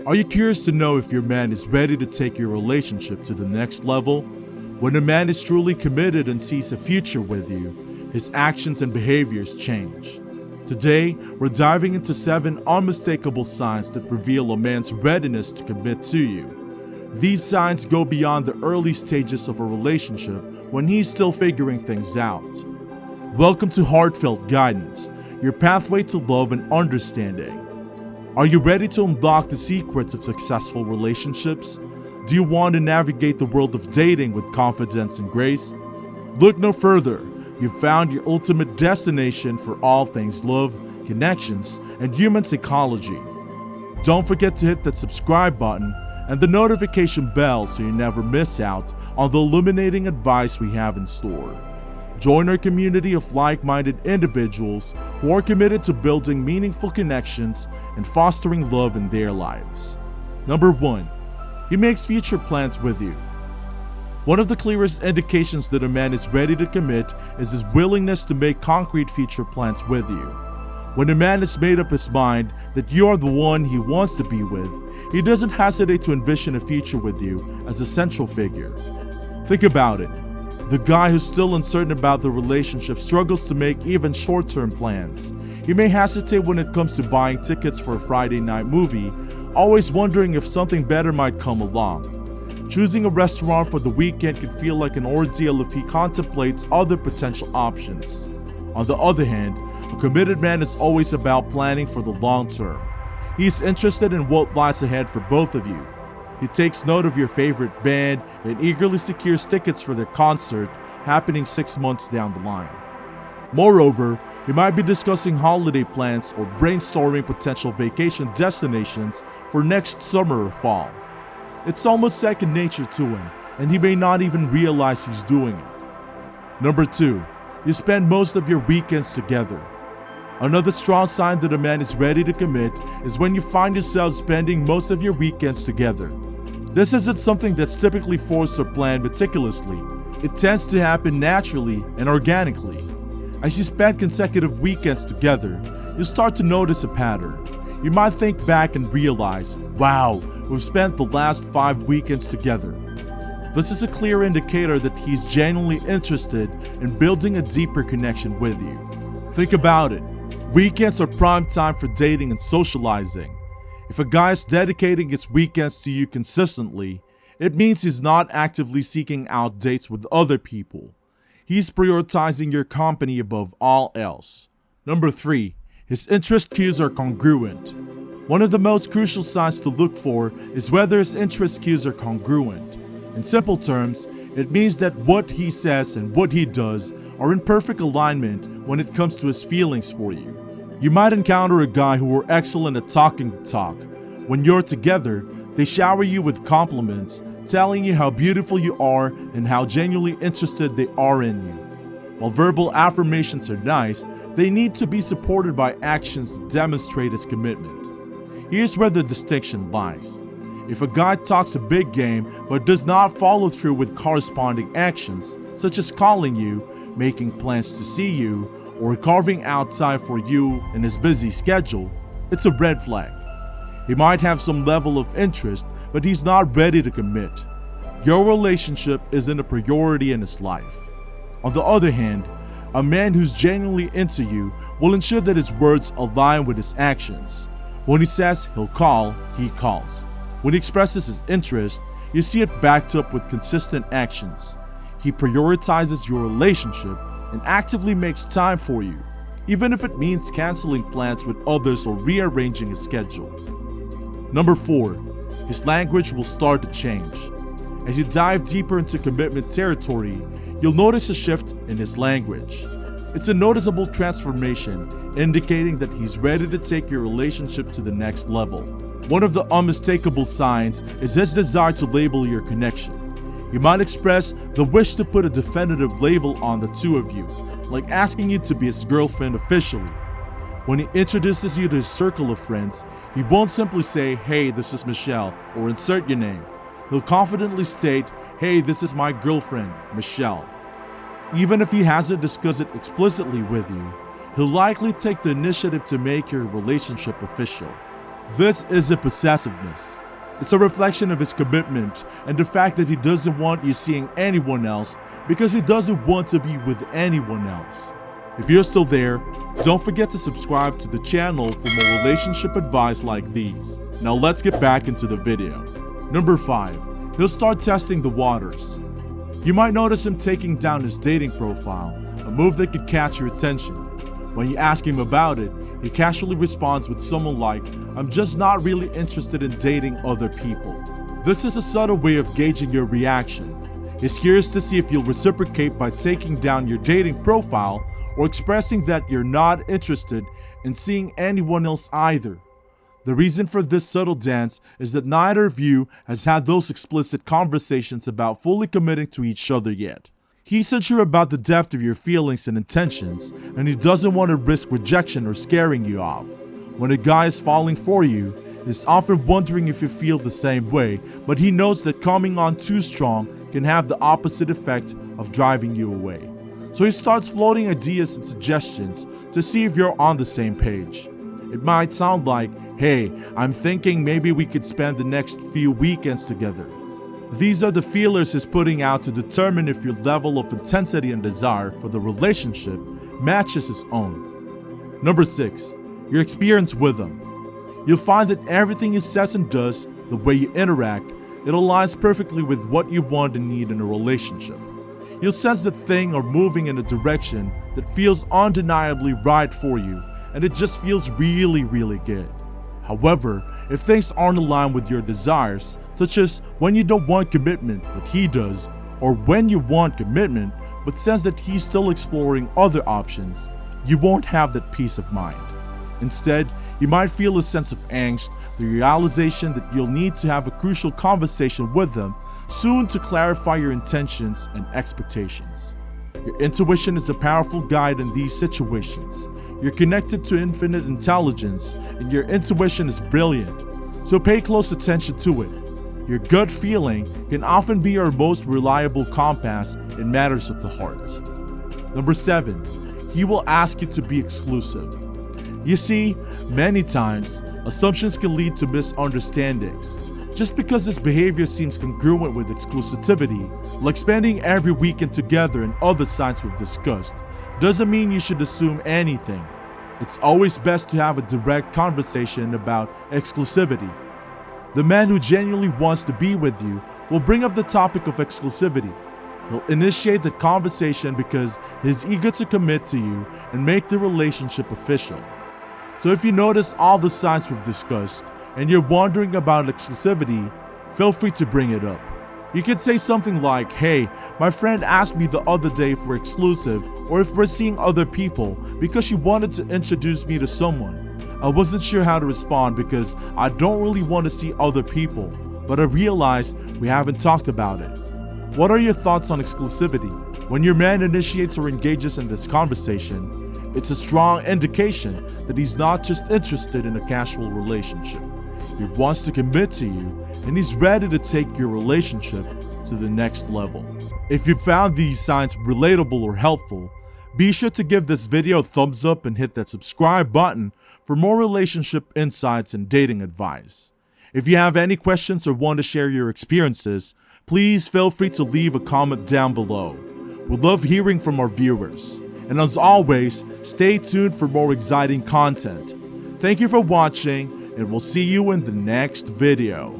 Are you curious to know if your man is ready to take your relationship to the next level? When a man is truly committed and sees a future with you, his actions and behaviors change. Today, we're diving into 7 unmistakable signs that reveal a man's readiness to commit to you. These signs go beyond the early stages of a relationship when he's still figuring things out. Welcome to Heartfelt Guidance, your pathway to love and understanding. Are you ready to unlock the secrets of successful relationships? Do you want to navigate the world of dating with confidence and grace? Look no further. You've found your ultimate destination for all things love, connections, and human psychology. Don't forget to hit that subscribe button and the notification bell so you never miss out on the illuminating advice we have in store. Join our community of like-minded individuals who are committed to building meaningful connections and fostering love in their lives. Number 1. He makes future plans with you. One of the clearest indications that a man is ready to commit is his willingness to make concrete future plans with you. When a man has made up his mind that you are the one he wants to be with, he doesn't hesitate to envision a future with you as a central figure. Think about it. The guy who's still uncertain about the relationship struggles to make even short-term plans. He may hesitate when it comes to buying tickets for a Friday night movie, always wondering if something better might come along. Choosing a restaurant for the weekend can feel like an ordeal if he contemplates other potential options. On the other hand, a committed man is always about planning for the long term. He is interested in what lies ahead for both of you. He takes note of your favorite band and eagerly secures tickets for their concert happening 6 months down the line. Moreover, he might be discussing holiday plans or brainstorming potential vacation destinations for next summer or fall. It's almost second nature to him, and he may not even realize he's doing it. Number 2. You spend most of your weekends together. Another strong sign that a man is ready to commit is when you find yourself spending most of your weekends together. This isn't something that's typically forced or planned meticulously. It tends to happen naturally and organically. As you spend consecutive weekends together, you start to notice a pattern. You might think back and realize, wow, we've spent the last 5 weekends together. This is a clear indicator that he's genuinely interested in building a deeper connection with you. Think about it. Weekends are prime time for dating and socializing. If a guy is dedicating his weekends to you consistently, it means he's not actively seeking out dates with other people. He's prioritizing your company above all else. Number 3. His interest cues are congruent. One of the most crucial signs to look for is whether his interest cues are congruent. In simple terms, it means that what he says and what he does are in perfect alignment when it comes to his feelings for you. You might encounter a guy who are excellent at talking the talk. When you're together, they shower you with compliments, telling you how beautiful you are and how genuinely interested they are in you. While verbal affirmations are nice, they need to be supported by actions that demonstrate his commitment. Here's where the distinction lies. If a guy talks a big game but does not follow through with corresponding actions, such as calling you, making plans to see you, or carving out time for you in his busy schedule, it's a red flag. He might have some level of interest, but he's not ready to commit. Your relationship isn't a priority in his life. On the other hand, a man who's genuinely into you will ensure that his words align with his actions. When he says he'll call, he calls. When he expresses his interest, you see it backed up with consistent actions. He prioritizes your relationship and actively makes time for you, even if it means canceling plans with others or rearranging his schedule. Number 4. His language will start to change. As you dive deeper into commitment territory, you'll notice a shift in his language. It's a noticeable transformation, indicating that he's ready to take your relationship to the next level. One of the unmistakable signs is his desire to label your connection. He might express the wish to put a definitive label on the two of you, like asking you to be his girlfriend officially. When he introduces you to his circle of friends, he won't simply say, "Hey, this is Michelle," or insert your name. He'll confidently state, "Hey, this is my girlfriend, Michelle." Even if he hasn't discussed it explicitly with you, he'll likely take the initiative to make your relationship official. This isn't possessiveness. It's a reflection of his commitment and the fact that he doesn't want you seeing anyone else because he doesn't want to be with anyone else. If you're still there, don't forget to subscribe to the channel for more relationship advice like these. Now let's get back into the video. Number 5. He'll start testing the waters. You might notice him taking down his dating profile, a move that could catch your attention. When you ask him about it, he casually responds with someone like, "I'm just not really interested in dating other people." This is a subtle way of gauging your reaction. He's curious to see if you'll reciprocate by taking down your dating profile or expressing that you're not interested in seeing anyone else either. The reason for this subtle dance is that neither of you has had those explicit conversations about fully committing to each other yet. He's unsure about the depth of your feelings and intentions, and he doesn't want to risk rejection or scaring you off. When a guy is falling for you, he's often wondering if you feel the same way, but he knows that coming on too strong can have the opposite effect of driving you away. So he starts floating ideas and suggestions to see if you're on the same page. It might sound like, "Hey, I'm thinking maybe we could spend the next few weekends together." These are the feelers he's putting out to determine if your level of intensity and desire for the relationship matches his own. Number 6. Your experience with him. You'll find that everything he says and does, the way you interact, it aligns perfectly with what you want and need in a relationship. You'll sense that thing or moving in a direction that feels undeniably right for you, and it just feels really, really good. However, if things aren't aligned with your desires, such as when you don't want commitment but he does, or when you want commitment but sense that he's still exploring other options, you won't have that peace of mind. Instead, you might feel a sense of angst, the realization that you'll need to have a crucial conversation with him soon to clarify your intentions and expectations. Your intuition is a powerful guide in these situations. You're connected to infinite intelligence, and your intuition is brilliant, so pay close attention to it. Your gut feeling can often be your most reliable compass in matters of the heart. Number 7. He will ask you to be exclusive. You see, many times, assumptions can lead to misunderstandings. Just because his behavior seems congruent with exclusivity, like spending every weekend together and other signs we've discussed, doesn't mean you should assume anything. It's always best to have a direct conversation about exclusivity. The man who genuinely wants to be with you will bring up the topic of exclusivity. He'll initiate the conversation because he's eager to commit to you and make the relationship official. So if you notice all the signs we've discussed and you're wondering about exclusivity, feel free to bring it up. You could say something like, "Hey, my friend asked me the other day if we're exclusive or if we're seeing other people because she wanted to introduce me to someone. I wasn't sure how to respond because I don't really want to see other people, but I realized we haven't talked about it. What are your thoughts on exclusivity?" When your man initiates or engages in this conversation, it's a strong indication that he's not just interested in a casual relationship. He wants to commit to you, and he's ready to take your relationship to the next level. If you found these signs relatable or helpful, be sure to give this video a thumbs up and hit that subscribe button for more relationship insights and dating advice. If you have any questions or want to share your experiences, please feel free to leave a comment down below. We love hearing from our viewers. And as always, stay tuned for more exciting content. Thank you for watching, and we'll see you in the next video.